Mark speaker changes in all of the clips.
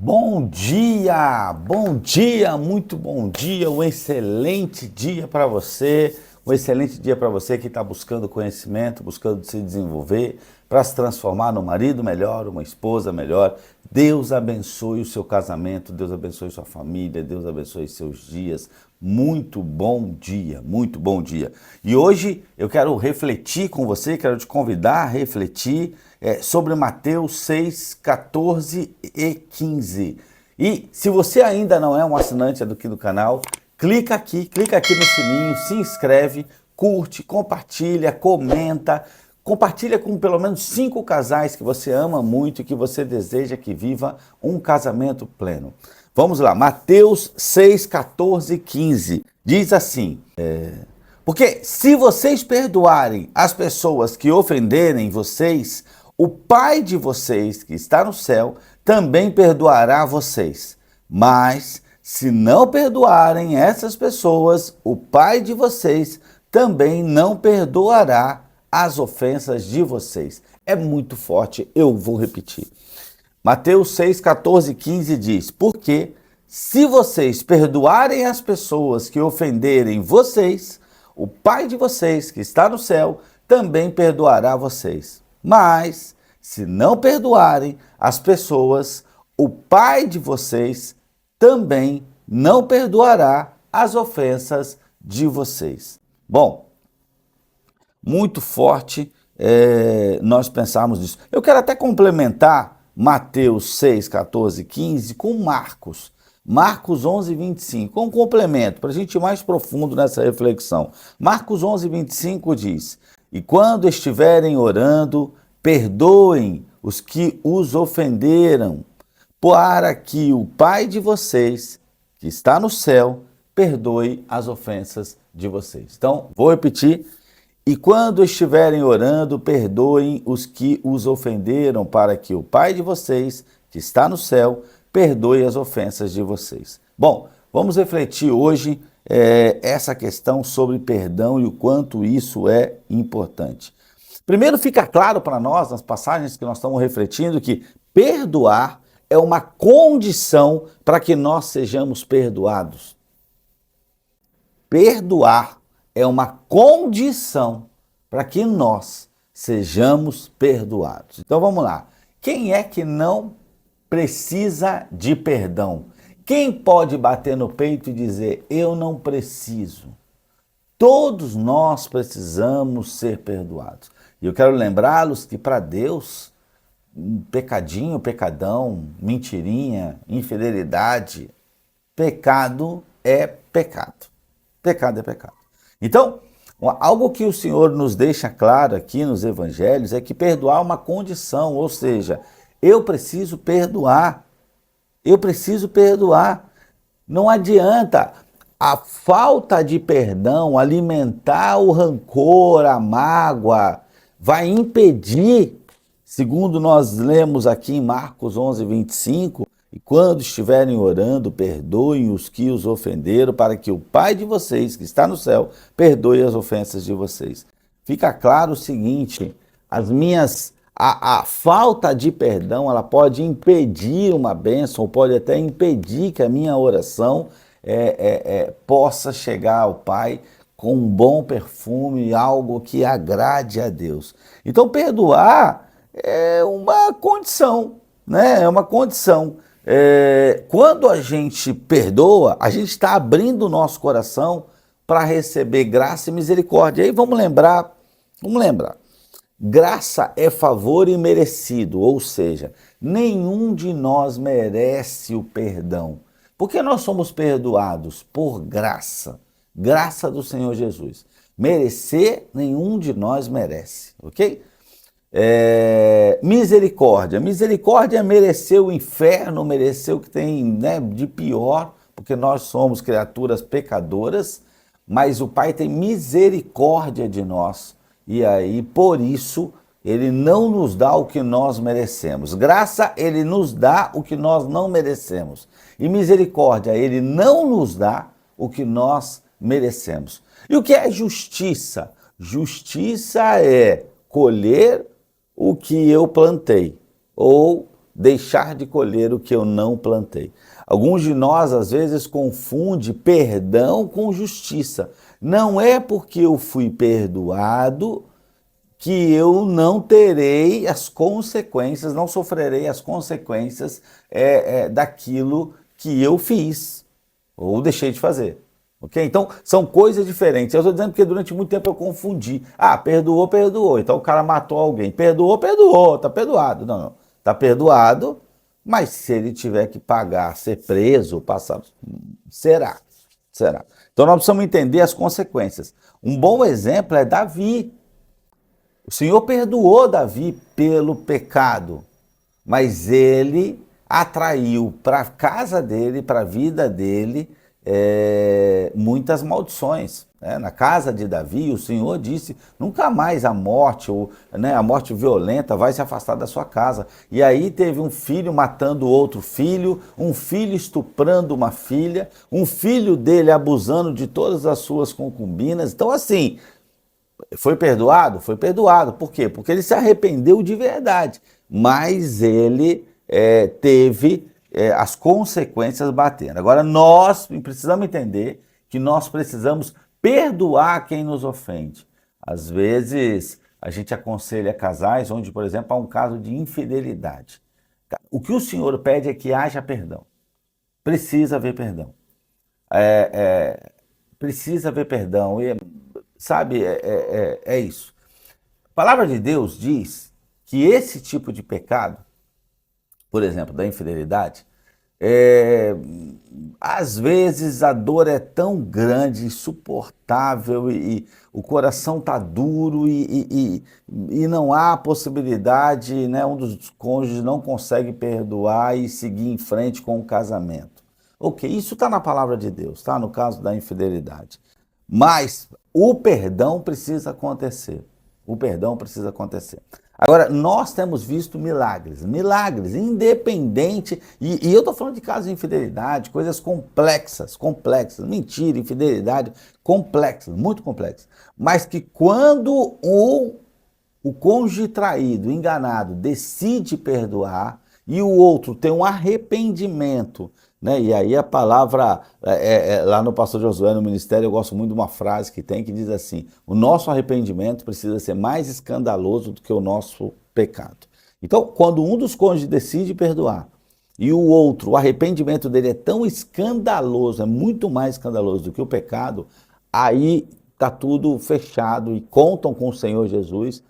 Speaker 1: Bom dia, muito bom dia, um excelente dia para você, que está buscando conhecimento, buscando se desenvolver, para se transformar num marido melhor, uma esposa melhor. Deus abençoe o seu casamento, Deus abençoe sua família, Deus abençoe seus dias. Muito bom dia, muito bom dia. E hoje eu quero refletir com você, quero te convidar a refletir sobre Mateus 6, 14 e 15. E se você ainda não é um assinante aqui do canal, clica aqui no sininho, se inscreve, curte, compartilha, comenta, compartilha com pelo menos 5 casais que você ama muito e que você deseja que viva um casamento pleno. Vamos lá, Mateus 6, 14 e 15, diz assim, porque se vocês perdoarem as pessoas que ofenderem vocês, o Pai de vocês que está no céu também perdoará vocês. Mas se não perdoarem essas pessoas, o Pai de vocês também não perdoará as ofensas de vocês. É muito forte, eu vou repetir. Mateus 6, 14 e 15 diz, porque se vocês perdoarem as pessoas que ofenderem vocês, o Pai de vocês que está no céu também perdoará vocês. Mas se não perdoarem as pessoas, o Pai de vocês também não perdoará as ofensas de vocês. Bom, muito forte nós pensarmos nisso. Eu quero até complementar Mateus 6, 14 e 15 com Marcos 11, 25, um complemento para a gente ir mais profundo nessa reflexão. Marcos 11, 25 diz, e quando estiverem orando, perdoem os que os ofenderam, para que o Pai de vocês, que está no céu, perdoe as ofensas de vocês. Então, vou repetir. E quando estiverem orando, perdoem os que os ofenderam, para que o Pai de vocês, que está no céu, perdoe as ofensas de vocês. Bom, vamos refletir hoje essa questão sobre perdão e o quanto isso é importante. Primeiro, fica claro para nós, nas passagens que nós estamos refletindo, que perdoar é uma condição para que nós sejamos perdoados. Perdoar é uma condição para que nós sejamos perdoados. Então vamos lá. Quem é que não precisa de perdão? Quem pode bater no peito e dizer, eu não preciso? Todos nós precisamos ser perdoados. E eu quero lembrá-los que para Deus, pecadinho, pecadão, mentirinha, infidelidade, pecado é pecado. Pecado é pecado. Então, algo que o Senhor nos deixa claro aqui nos evangelhos é que perdoar é uma condição, ou seja, eu preciso perdoar. Eu preciso perdoar. Não adianta a falta de perdão, alimentar o rancor, a mágoa, vai impedir, segundo nós lemos aqui em Marcos 11, 25, e quando estiverem orando, perdoem os que os ofenderam, para que o Pai de vocês, que está no céu, perdoe as ofensas de vocês. Fica claro o seguinte, a falta de perdão, ela pode impedir uma bênção, ou pode até impedir que a minha oração possa chegar ao Pai com um bom perfume, algo que agrade a Deus. Então, perdoar é uma condição, né? É uma condição. Quando a gente perdoa, a gente está abrindo o nosso coração para receber graça e misericórdia. Aí vamos lembrar. Graça é favor imerecido, ou seja, nenhum de nós merece o perdão. Porque nós somos perdoados por graça, graça do Senhor Jesus. Merecer, nenhum de nós merece, ok? Misericórdia é merecer o inferno, merecer o que tem, né, de pior, porque nós somos criaturas pecadoras, mas o Pai tem misericórdia de nós, e aí, por isso, Ele não nos dá o que nós merecemos. Graça, Ele nos dá o que nós não merecemos. E misericórdia, Ele não nos dá o que nós merecemos. E o que é justiça? Justiça é colher o que eu plantei, ou deixar de colher o que eu não plantei. Alguns de nós, às vezes, confundem perdão com justiça. Não é porque eu fui perdoado que eu não terei as consequências, não sofrerei as consequências daquilo que eu fiz ou deixei de fazer. Ok? Então, são coisas diferentes. Eu estou dizendo porque durante muito tempo eu confundi. Ah, perdoou, perdoou. Então o cara matou alguém. Perdoou, perdoou. Está perdoado. Não, não. Está perdoado, mas se ele tiver que pagar, ser preso, passar... Será. Será. Então nós precisamos entender as consequências. Um bom exemplo é Davi. O Senhor perdoou Davi pelo pecado, mas ele atraiu para a casa dele, para a vida dele, muitas maldições. Na casa de Davi, o Senhor disse, nunca mais a morte, a morte violenta vai se afastar da sua casa. E aí teve um filho matando outro filho, um filho estuprando uma filha, um filho dele abusando de todas as suas concubinas. Então assim, foi perdoado? Foi perdoado. Por quê? Porque ele se arrependeu de verdade, mas ele teve as consequências batendo. Agora, nós precisamos entender que nós precisamos perdoar quem nos ofende. Às vezes, a gente aconselha casais onde, por exemplo, há um caso de infidelidade. O que o Senhor pede é que haja perdão. Precisa haver perdão. Precisa haver perdão. Sabe, é isso. A palavra de Deus diz que esse tipo de pecado, por exemplo, da infidelidade, às vezes a dor é tão grande, insuportável, e o coração está duro e não há possibilidade, né? Um dos cônjuges não consegue perdoar e seguir em frente com o casamento. Ok, isso está na palavra de Deus, tá? No caso da infidelidade. Mas o perdão precisa acontecer. O perdão precisa acontecer. Agora, nós temos visto milagres, independente, e eu estou falando de casos de infidelidade, coisas complexas, mentira, infidelidade, complexas, muito complexas, mas que quando o cônjuge traído, enganado, decide perdoar e o outro tem um arrependimento, né? E aí a palavra, lá no pastor Josué, no ministério, eu gosto muito de uma frase que diz assim, o nosso arrependimento precisa ser mais escandaloso do que o nosso pecado. Então, quando um dos cônjuges decide perdoar e o outro, o arrependimento dele é tão escandaloso, é muito mais escandaloso do que o pecado, aí está tudo fechado e contam com o Senhor Jesus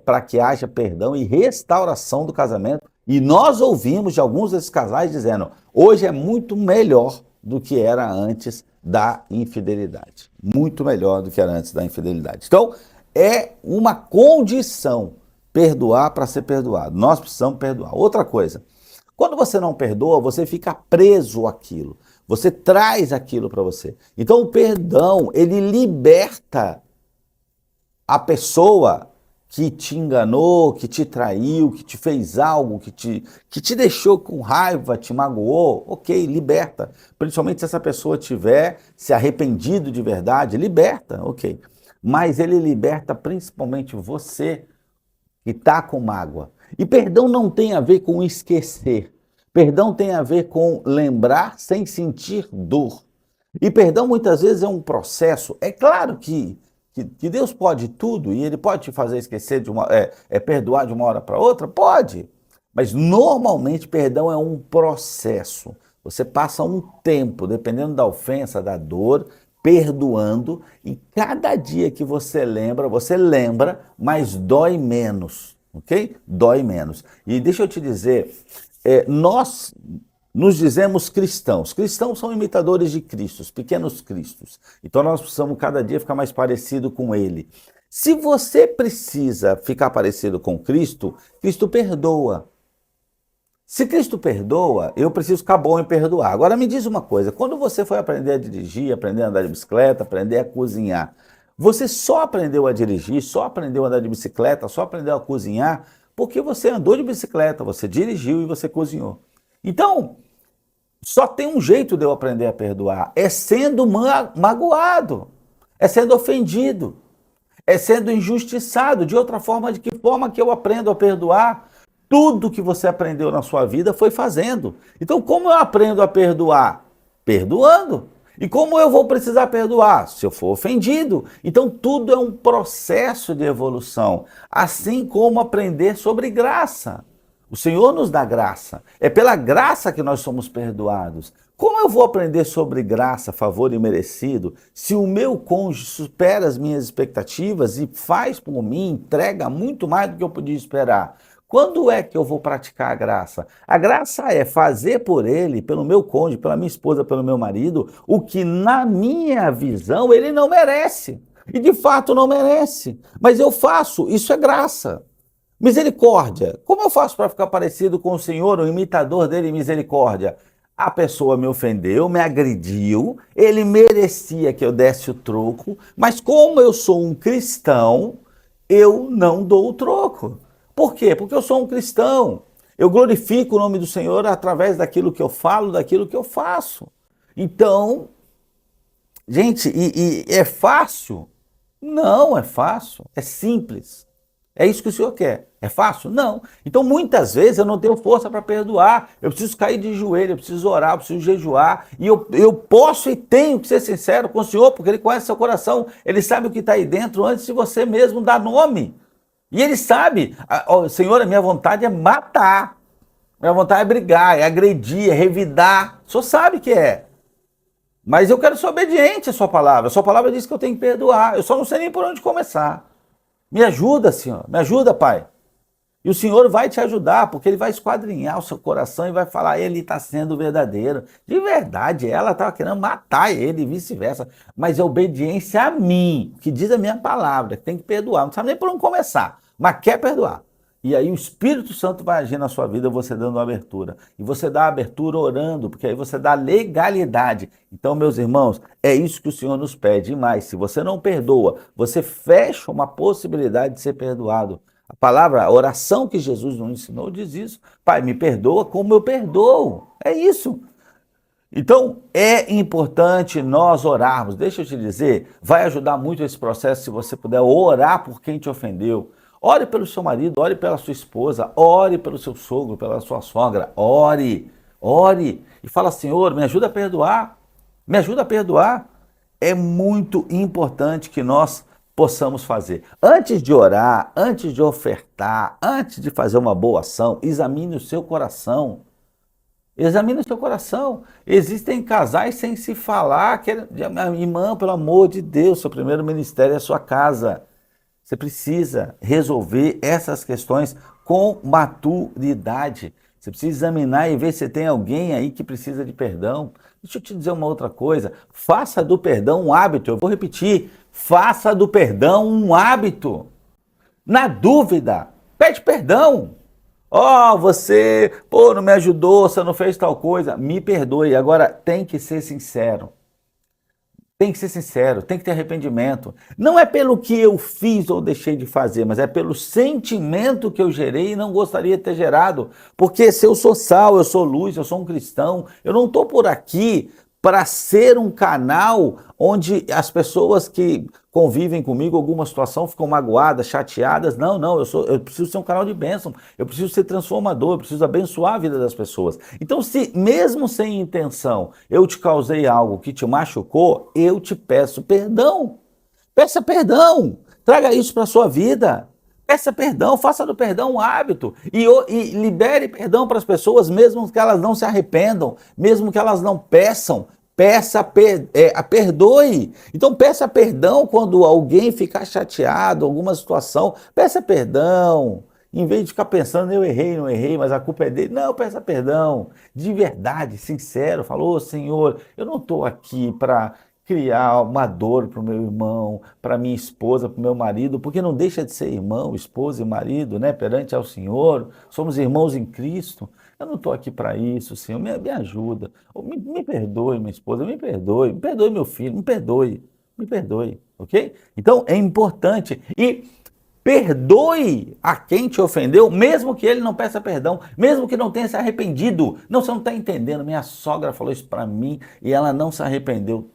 Speaker 1: para que haja perdão e restauração do casamento. E nós ouvimos de alguns desses casais dizendo, hoje é muito melhor do que era antes da infidelidade. Muito melhor do que era antes da infidelidade. Então, é uma condição perdoar para ser perdoado. Nós precisamos perdoar. Outra coisa, quando você não perdoa, você fica preso àquilo. Você traz aquilo para você. Então, o perdão, ele liberta a pessoa que te enganou, que te traiu, que te fez algo, que te deixou com raiva, te magoou, ok, liberta. Principalmente se essa pessoa tiver se arrependido de verdade, liberta, ok. Mas ele liberta principalmente você que está com mágoa. E perdão não tem a ver com esquecer. Perdão tem a ver com lembrar sem sentir dor. E perdão muitas vezes é um processo. É claro que Deus pode tudo e Ele pode te fazer esquecer, perdoar de uma hora para outra? Pode. Mas normalmente perdão é um processo. Você passa um tempo, dependendo da ofensa, da dor, perdoando, e cada dia que você lembra, mas dói menos, ok? Dói menos. E deixa eu te dizer, nós nos dizemos cristãos. Cristãos são imitadores de Cristo, pequenos cristos. Então nós precisamos cada dia ficar mais parecido com Ele. Se você precisa ficar parecido com Cristo, Cristo perdoa. Se Cristo perdoa, eu preciso ficar bom em perdoar. Agora me diz uma coisa, quando você foi aprender a dirigir, aprender a andar de bicicleta, aprender a cozinhar, você só aprendeu a dirigir, só aprendeu a andar de bicicleta, só aprendeu a cozinhar, porque você andou de bicicleta, você dirigiu e você cozinhou. Então, só tem um jeito de eu aprender a perdoar, é sendo magoado, é sendo ofendido, é sendo injustiçado. De outra forma, de que forma que eu aprendo a perdoar? Tudo que você aprendeu na sua vida foi fazendo. Então, como eu aprendo a perdoar? Perdoando. E como eu vou precisar perdoar? Se eu for ofendido. Então, tudo é um processo de evolução. Assim como aprender sobre graça. O Senhor nos dá graça. É pela graça que nós somos perdoados. Como eu vou aprender sobre graça, favor e merecido, se o meu cônjuge supera as minhas expectativas e faz por mim, entrega muito mais do que eu podia esperar? Quando é que eu vou praticar a graça? A graça é fazer por ele, pelo meu cônjuge, pela minha esposa, pelo meu marido, o que na minha visão ele não merece. E de fato não merece. Mas eu faço, isso é graça. Misericórdia. Como eu faço para ficar parecido com o Senhor, o imitador dele em misericórdia? A pessoa me ofendeu, me agrediu, ele merecia que eu desse o troco, mas como eu sou um cristão, eu não dou o troco. Por quê? Porque eu sou um cristão. Eu glorifico o nome do Senhor através daquilo que eu falo, daquilo que eu faço. Então, gente, e é fácil? Não é fácil, é simples. É isso que o Senhor quer. É fácil? Não. Então, muitas vezes eu não tenho força para perdoar. Eu preciso cair de joelho, eu preciso orar, eu preciso jejuar. E eu posso e tenho que ser sincero com o Senhor, porque Ele conhece seu coração. Ele sabe o que está aí dentro antes de você mesmo dar nome. E Ele sabe, Senhor, a minha vontade é matar. Minha vontade é brigar, é agredir, é revidar. O Senhor sabe que é. Mas eu quero ser obediente à sua palavra. A sua palavra diz que eu tenho que perdoar. Eu só não sei nem por onde começar. Me ajuda, Senhor. Me ajuda, Pai. E o Senhor vai te ajudar, porque Ele vai esquadrinhar o seu coração e vai falar, Ele está sendo verdadeiro. De verdade, ela estava querendo matar ele e vice-versa. Mas é obediência a mim, que diz a minha palavra, que tem que perdoar. Não sabe nem por onde começar, mas quer perdoar. E aí o Espírito Santo vai agir na sua vida, você dando abertura. E você dá abertura orando, porque aí você dá legalidade. Então, meus irmãos, é isso que o Senhor nos pede. E mais, se você não perdoa, você fecha uma possibilidade de ser perdoado. A palavra, a oração que Jesus nos ensinou diz isso. Pai, me perdoa como eu perdoo. É isso. Então, é importante nós orarmos. Deixa eu te dizer, vai ajudar muito esse processo se você puder orar por quem te ofendeu. Ore pelo seu marido, ore pela sua esposa, ore pelo seu sogro, pela sua sogra. Ore, ore. E fala, Senhor, me ajuda a perdoar. Me ajuda a perdoar. É muito importante que nós possamos fazer. Antes de orar, antes de ofertar, antes de fazer uma boa ação, examine o seu coração. Examine o seu coração. Existem casais sem se falar. Irmã, pelo amor de Deus, seu primeiro ministério é a sua casa. Você precisa resolver essas questões com maturidade. Você precisa examinar e ver se tem alguém aí que precisa de perdão. Deixa eu te dizer uma outra coisa. Faça do perdão um hábito. Eu vou repetir. Faça do perdão um hábito. Na dúvida, pede perdão. Você, não me ajudou, você não fez tal coisa. Me perdoe. Agora, tem que ser sincero. Tem que ser sincero, tem que ter arrependimento. Não é pelo que eu fiz ou deixei de fazer, mas é pelo sentimento que eu gerei e não gostaria de ter gerado. Porque se eu sou sal, eu sou luz, eu sou um cristão, eu não estou por aqui para ser um canal onde as pessoas que convivem comigo, alguma situação, ficam magoadas, chateadas. Não, eu preciso ser um canal de bênção, eu preciso ser transformador, eu preciso abençoar a vida das pessoas. Então, se mesmo sem intenção eu te causei algo que te machucou, eu te peço perdão. Peça perdão, traga isso para a sua vida. Peça perdão, faça do perdão um hábito e libere perdão para as pessoas, mesmo que elas não se arrependam, mesmo que elas não peçam, perdoe. Então peça perdão quando alguém ficar chateado, alguma situação, peça perdão. Em vez de ficar pensando, eu errei, não errei, mas a culpa é dele. Não, peça perdão, de verdade, sincero. Falou, Senhor, eu não estou aqui para criar uma dor para o meu irmão, para minha esposa, para o meu marido, porque não deixa de ser irmão, esposa e marido, né? Perante ao Senhor, somos irmãos em Cristo. Eu não estou aqui para isso, Senhor, me ajuda. Me perdoe, minha esposa, me perdoe meu filho, me perdoe, ok? Então é importante. E perdoe a quem te ofendeu, mesmo que ele não peça perdão, mesmo que não tenha se arrependido. Não, você não está entendendo. Minha sogra falou isso para mim e ela não se arrependeu.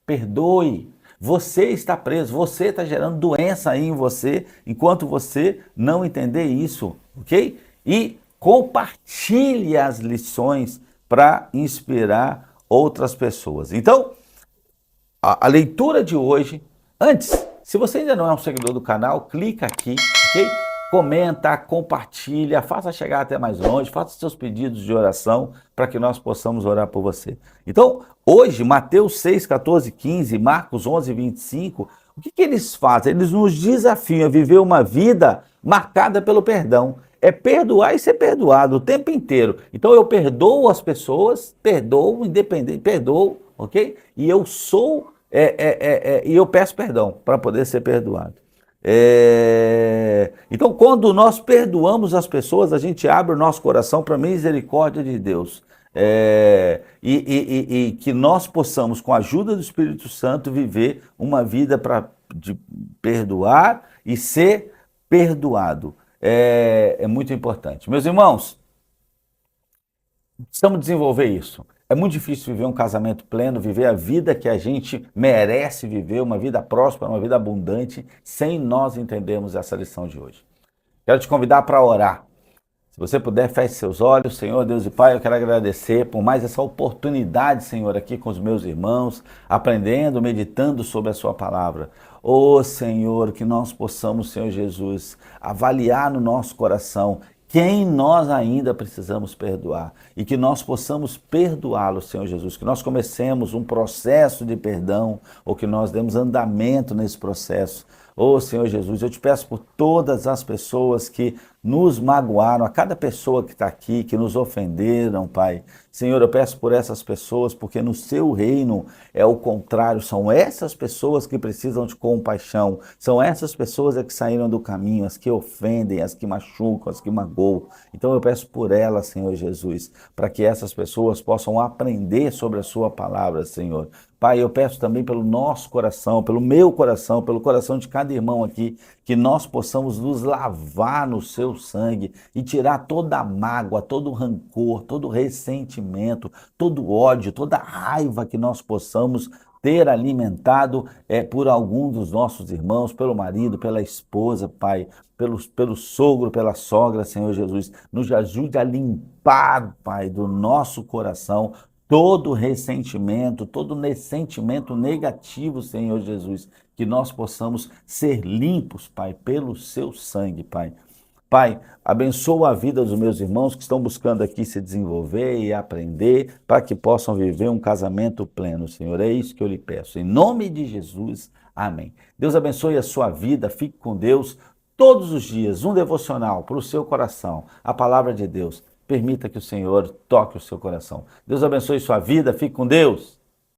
Speaker 1: Perdoe. Você está preso, você está gerando doença aí em você, enquanto você não entender isso, ok? e compartilhe as lições para inspirar outras pessoas. Então, a leitura de hoje, antes, se você ainda não é um seguidor do canal, clica aqui, ok? Comenta, compartilha, faça chegar até mais longe, faça seus pedidos de oração para que nós possamos orar por você. Então, hoje, Mateus 6, 14, 15, Marcos 11, 25, o que eles fazem? Eles nos desafiam a viver uma vida marcada pelo perdão. É perdoar e ser perdoado o tempo inteiro. Então, eu perdoo as pessoas, perdoo, independente, perdoo, ok? E eu sou, e eu peço perdão para poder ser perdoado. Então, quando nós perdoamos as pessoas, a gente abre o nosso coração para a misericórdia de Deus. E que nós possamos, com a ajuda do Espírito Santo, viver uma vida de perdoar e ser perdoado. É muito importante. Meus irmãos, precisamos desenvolver isso. É muito difícil viver um casamento pleno, viver a vida que a gente merece viver, uma vida próspera, uma vida abundante, sem nós entendermos essa lição de hoje. Quero te convidar para orar. Se você puder, feche seus olhos. Senhor, Deus e Pai, eu quero agradecer por mais essa oportunidade, Senhor, aqui com os meus irmãos, aprendendo, meditando sobre a sua palavra. Senhor, que nós possamos, Senhor Jesus, avaliar no nosso coração quem nós ainda precisamos perdoar e que nós possamos perdoá-lo, Senhor Jesus, que nós comecemos um processo de perdão ou que nós demos andamento nesse processo. Senhor Jesus, eu te peço por todas as pessoas que nos magoaram, a cada pessoa que está aqui, que nos ofenderam, Pai. Senhor, eu peço por essas pessoas, porque no seu reino é o contrário, são essas pessoas que precisam de compaixão, são essas pessoas que saíram do caminho, as que ofendem, as que machucam, as que magoam. Então eu peço por elas, Senhor Jesus, para que essas pessoas possam aprender sobre a sua palavra, Senhor. Pai, eu peço também pelo nosso coração, pelo meu coração, pelo coração de cada irmão aqui, que nós possamos nos lavar no seu sangue e tirar toda a mágoa, todo o rancor, todo o ressentimento, todo o ódio, toda a raiva que nós possamos ter alimentado por algum dos nossos irmãos, pelo marido, pela esposa, Pai, pelo sogro, pela sogra, Senhor Jesus. Nos ajude a limpar, Pai, do nosso coração todo ressentimento, todo sentimento negativo, Senhor Jesus, que nós possamos ser limpos, Pai, pelo seu sangue, Pai. Pai, abençoa a vida dos meus irmãos que estão buscando aqui se desenvolver e aprender para que possam viver um casamento pleno, Senhor. É isso que eu lhe peço. Em nome de Jesus, amém. Deus abençoe a sua vida, fique com Deus todos os dias, um devocional para o seu coração, a palavra de Deus. Permita que o Senhor toque o seu coração. Deus abençoe sua vida, fique com Deus.